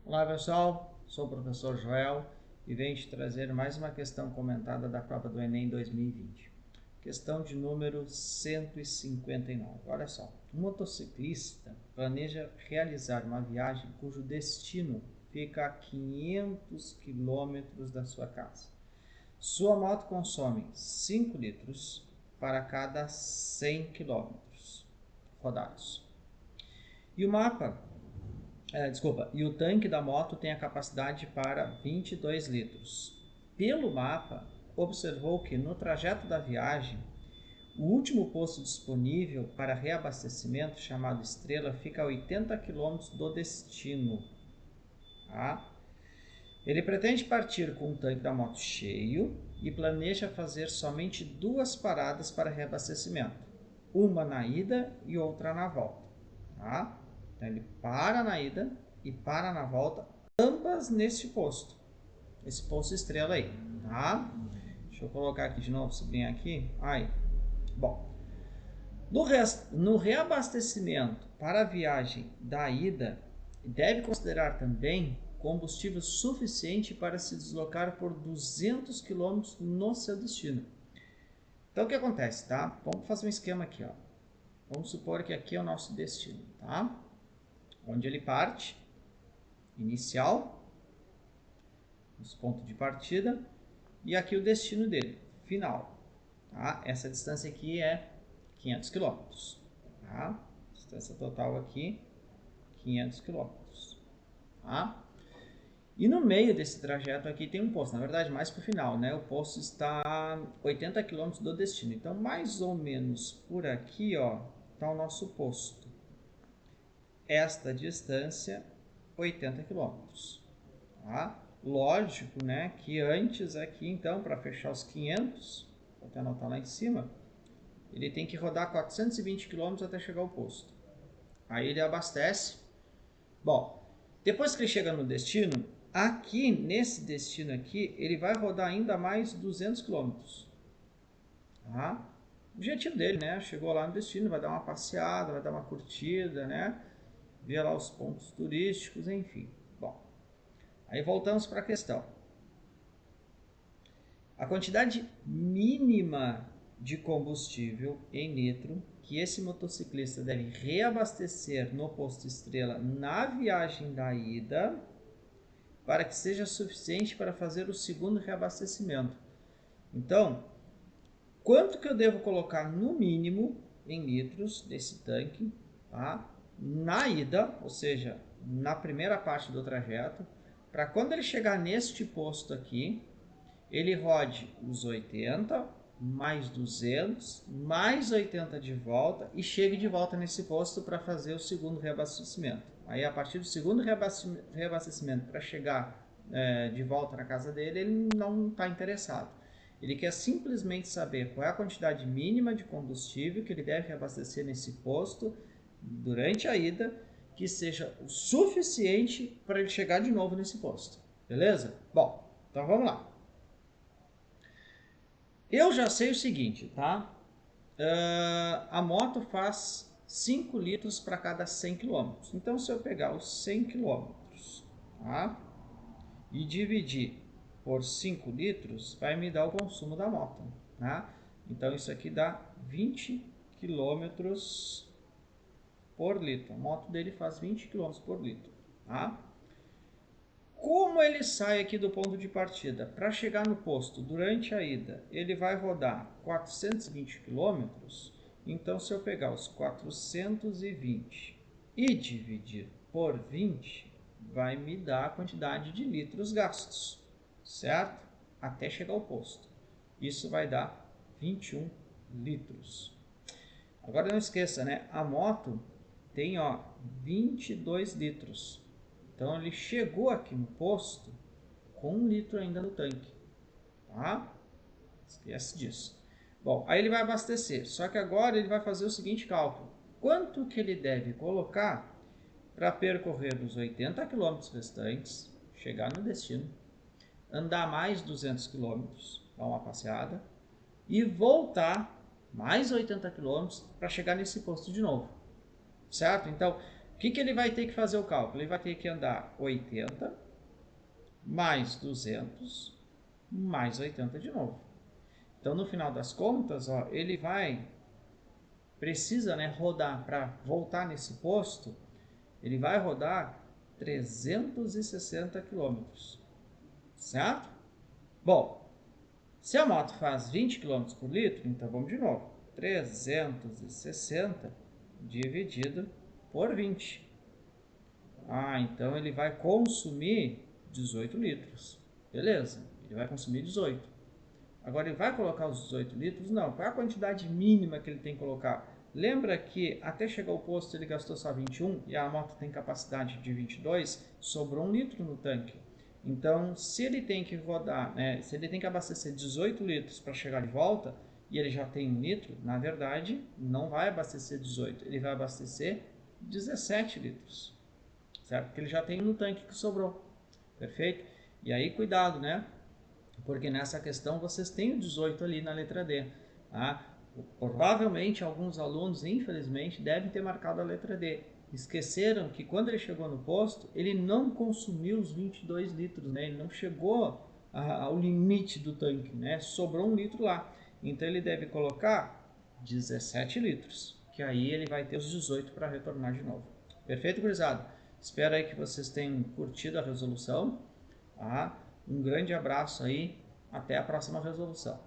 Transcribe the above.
Olá pessoal, sou o professor Joel e venho te trazer mais uma questão comentada da prova do Enem 2020. Questão de número 159. Olha só, um motociclista planeja realizar uma viagem cujo destino fica a 500 quilômetros da sua casa. Sua moto consome 5 litros para cada 100 quilômetros rodados. E o tanque da moto tem a capacidade para 22 litros. Pelo mapa, observou que no trajeto da viagem, o último posto disponível para reabastecimento, chamado Estrela, fica a 80 km do destino. Tá? Ele pretende partir com o tanque da moto cheio e planeja fazer somente 2 paradas para reabastecimento, uma na ida e outra na volta. Tá? Então ele para na ida e para na volta, ambas nesse posto. Esse posto Estrela aí, tá? Deixa eu colocar aqui de novo, sublinhar aqui. Aí. Bom, no reabastecimento para a viagem da ida, deve considerar também combustível suficiente para se deslocar por 200 km no seu destino. Então o que acontece, tá? Vamos fazer um esquema aqui, ó. Vamos supor que aqui é o nosso destino, tá? Onde ele parte, inicial, os pontos de partida, e aqui o destino dele, final. Tá? Essa distância aqui é 500 km. Tá? Distância total aqui, 500 km. Tá? E no meio desse trajeto aqui tem um posto, na verdade mais para o final, né? O posto está a 80 km do destino. Então mais ou menos por aqui, ó, está o nosso posto. Esta distância, 80 km. Tá? Lógico, né, que antes aqui, então, para fechar os 500, vou até anotar lá em cima, ele tem que rodar 420 km até chegar ao posto. Aí ele abastece. Bom, depois que ele chega no destino, aqui, nesse destino aqui, ele vai rodar ainda mais 200 km. Tá? O objetivo dele, né, chegou lá no destino, vai dar uma passeada, vai dar uma curtida, né, ver lá os pontos turísticos, enfim. Bom, aí voltamos para a questão. A quantidade mínima de combustível em litro que esse motociclista deve reabastecer no posto Estrela na viagem da ida para que seja suficiente para fazer o segundo reabastecimento. Então, quanto que eu devo colocar no mínimo em litros desse tanque, tá? Na ida, ou seja, na primeira parte do trajeto, para quando ele chegar neste posto aqui, ele rode os 80, mais 200, mais 80 de volta e chegue de volta nesse posto para fazer o segundo reabastecimento. Aí a partir do segundo reabastecimento para chegar de volta na casa dele, ele não está interessado. Ele quer simplesmente saber qual é a quantidade mínima de combustível que ele deve reabastecer nesse posto durante a ida, que seja o suficiente para ele chegar de novo nesse posto. Beleza? Bom, então vamos lá. Eu já sei o seguinte, tá? A moto faz 5 litros para cada 100 km. Então, se eu pegar os 100 km, tá? E dividir por 5 litros, vai me dar o consumo da moto, tá? Então, isso aqui dá 20 km por litro. A moto dele faz 20 km por litro, tá? Como ele sai aqui do ponto de partida para chegar no posto durante a ida, ele vai rodar 420 km. Então, se eu pegar os 420 e dividir por 20, vai me dar a quantidade de litros gastos, certo? Até chegar ao posto. Isso vai dar 21 litros. Agora não esqueça, né? A moto tem 22 litros. Então ele chegou aqui no posto com 1 litro ainda no tanque, tá? Esquece disso. Bom, aí ele vai abastecer, só que agora ele vai fazer o seguinte cálculo. Quanto que ele deve colocar para percorrer os 80 km restantes, chegar no destino, andar mais 200 km, dar uma passeada, e voltar mais 80 km para chegar nesse posto de novo, certo? Então, O que ele vai ter que fazer o cálculo? Ele vai ter que andar 80 mais 200 mais 80 de novo. Então, no final das contas, ó, ele precisa, né, rodar para voltar nesse posto, ele vai rodar 360 quilômetros, certo? Bom, se a moto faz 20 km por litro, então vamos de novo. 360 dividido por 20. Então ele vai consumir 18 litros. Beleza, ele vai consumir 18. Agora ele vai colocar os 18 litros? Não. Qual é a quantidade mínima que ele tem que colocar? Lembra que até chegar ao posto ele gastou só 21 e a moto tem capacidade de 22, sobrou 1 litro no tanque. Então, se ele tem que rodar, né, se ele tem que abastecer 18 litros para chegar de volta e ele já tem 1 litro, na verdade, não vai abastecer 18, ele vai abastecer 17 litros, certo? Porque ele já tem no tanque que sobrou, perfeito? E aí, cuidado, né? Porque nessa questão vocês têm o 18 ali na letra D. Tá? Provavelmente alguns alunos, infelizmente, devem ter marcado a letra D. Esqueceram que quando ele chegou no posto, ele não consumiu os 22 litros, né? Ele não chegou ao limite do tanque, né? Sobrou 1 litro lá. Então ele deve colocar 17 litros, que aí ele vai ter os 18 para retornar de novo. Perfeito, gurizada? Espero aí que vocês tenham curtido a resolução. Tá? Um grande abraço aí, até a próxima resolução.